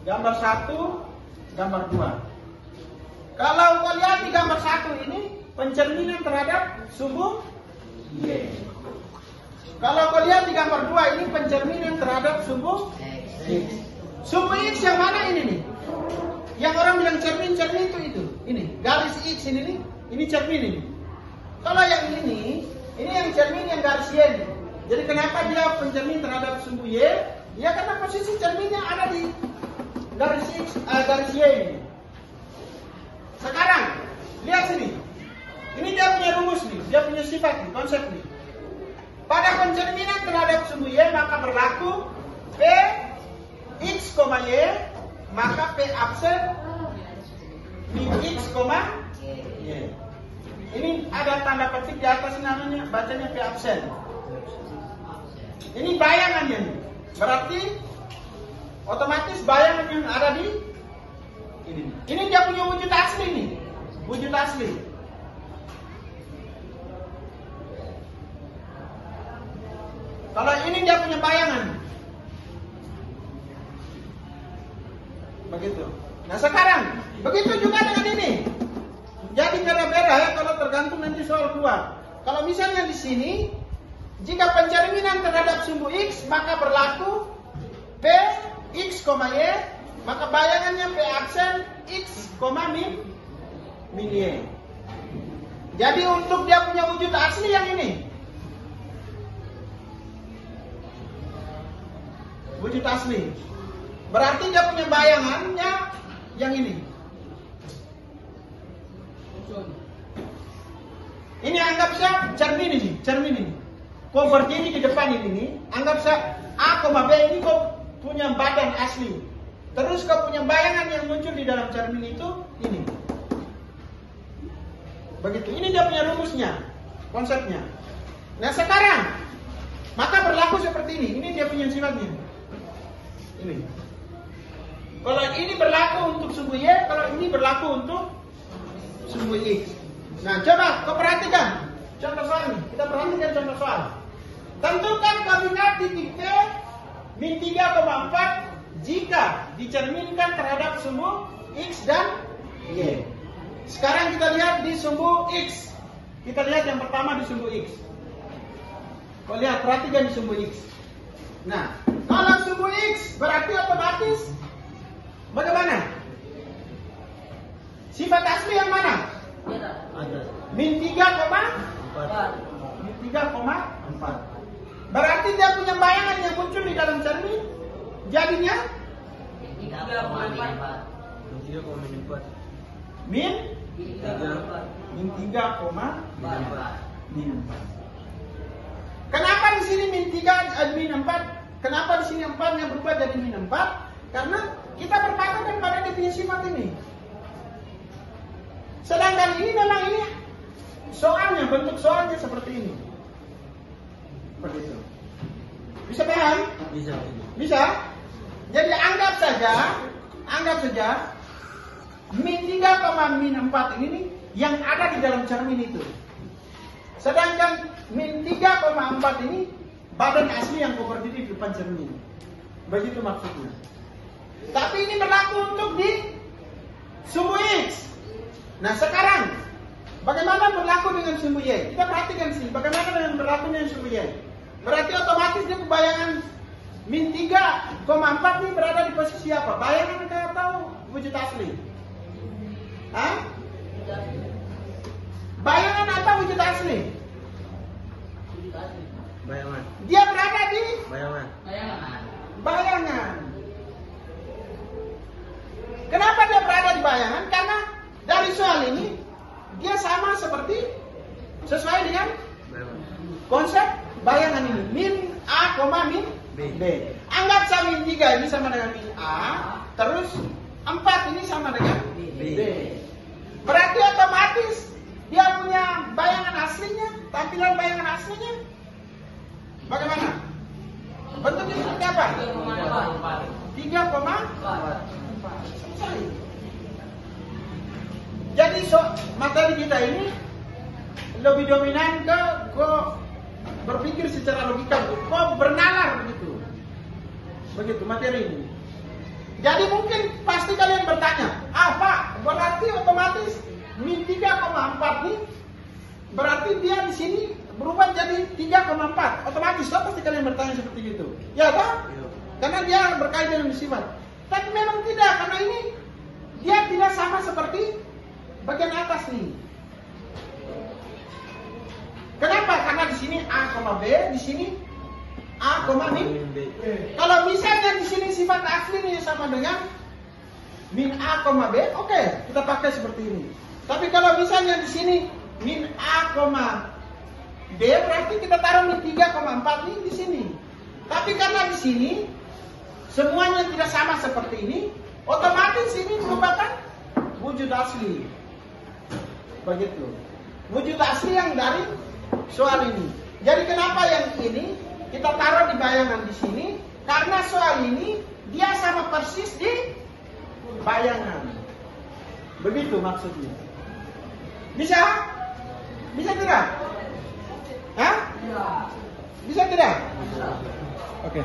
gambar 1, gambar 2. Kalau kau lihat di gambar 1 ini pencerminan terhadap sumbu Y. Kalau kau lihat di gambar 2 ini pencerminan terhadap sumbu X. Sumbu X yang mana ini nih? Yang orang bilang cermin itu. Ini garis X ini nih. Ini cermin ini. Kalau yang ini yang cermin yang garis Y ini. Jadi kenapa dia pencermin terhadap sumbu Y? Ya karena posisi cerminnya ada di garis X, garis Y ini. Sekarang lihat sini. Ini dia punya rumus nih, dia punya sifat nih, konsep nih. Pada pencerminan terhadap sumbu Y maka berlaku P X, Y, maka P absen min X, Y. Ini ada tanda petik di atas namanya, bacanya P absen. Ini bayangannya nih. Berarti otomatis bayangan yang ada di ini. Ini dia punya wujud asli nih. Wujud asli. Kalau ini dia punya bayangan. Begitu. Nah sekarang, begitu juga dengan ini. Jadi beda-beda ya kalau tergantung nanti soal keluar. Kalau misalnya di sini, jika pencerminan terhadap sumbu X, maka berlaku P X, Y, maka bayangannya P absen X, min Y. Jadi untuk dia punya wujud asli yang ini. Wujud asli. Berarti dia punya bayangannya yang ini. Ini anggap saja cermin ini. Kau berdiri di depan ini, anggap saja A, B ini kau punya badan asli. Terus kau punya bayangan yang muncul di dalam cermin itu ini. Begitu. Ini dia punya rumusnya, konsepnya. Nah sekarang, maka berlaku seperti ini. Ini dia punya sifatnya. Ini. Kalau ini berlaku untuk sumbu Y, kalau ini berlaku untuk sumbu X. Nah coba kau perhatikan contoh soal ini. Kita perhatikan contoh soal. Tentukan koordinat titik P min 3,4 jika dicerminkan terhadap sumbu X dan Y. Sekarang kita lihat di sumbu X. Kita lihat yang pertama di sumbu X. Kau lihat, perhatikan di sumbu X. Nah, kalau sumbu X berarti otomatis bagaimana? Sifat asli yang mana? Min 3,4. Min 3,4. Berarti dia punya bayangan yang muncul di dalam cermin. Jadinya min 3,4. Kenapa di sini min 3 min 4? Kenapa di sini 4-nya berubah jadi min 4? Karena kita berpatokan pada definisi sifat ini. Sedangkan ini memang ini soalnya, bentuk soalnya seperti ini. Begitu. Bisa paham? Bisa. Jadi anggap saja min 3, min 4 ini nih yang ada di dalam cermin itu. Sedangkan min 3,4 ini badan asli yang kau berdiri di depan cermin. Begitu maksudnya. Tapi ini berlaku untuk di sumbu X. Nah sekarang bagaimana berlaku dengan sumbu Y? Kita perhatikan sih bagaimana dengan berlakunya sumbu Y. Berarti otomatis dia bayangan min 3,4 ini berada di posisi apa? Bayangan atau wujud asli? Hah? Bayangan atau wujud asli? Bayangan. Dia berada di bayangan. Kenapa dia berada di bayangan? Karena dari soal ini dia sama seperti sesuai dengan konsep bayangan ini. Min A, min B. Anggap saja min 3 ini sama dengan min A, terus 4 ini sama dengan B. Berarti otomatis dia punya bayangan aslinya, tampilan bayangan aslinya bagaimana? Bentuknya seperti apa? 3,4. Selesai. Jadi materi kita ini lebih dominan ke berpikir secara logika, kok bernalar begitu materi ini. Jadi mungkin pasti kalian bertanya, Pak, berarti otomatis min 3,4 nih, berarti dia di sini berubah jadi 3,4. Otomatis pasti kalian bertanya seperti itu. Ya kan? Karena dia berkaitan dengan sifat. Tapi memang tidak, karena ini dia tidak sama seperti bagian atas nih. Kenapa? Karena di sini A, B, di sini A, min B. Kalau misalnya di sini sifat aslinya sama dengan min A, B, oke, kita pakai seperti ini. Tapi kalau misalnya di sini min A, B, berarti kita taruh min 3,4 nih di sini. Tapi karena di sini semuanya tidak sama seperti ini, otomatis ini merupakan wujud asli. Begitu. Wujud asli yang dari soal ini. Jadi kenapa yang ini kita taruh di bayangan di sini? Karena soal ini dia sama persis di bayangan. Begitu maksudnya. Bisa? Bisa tidak? Hah? Bisa tidak? Oke.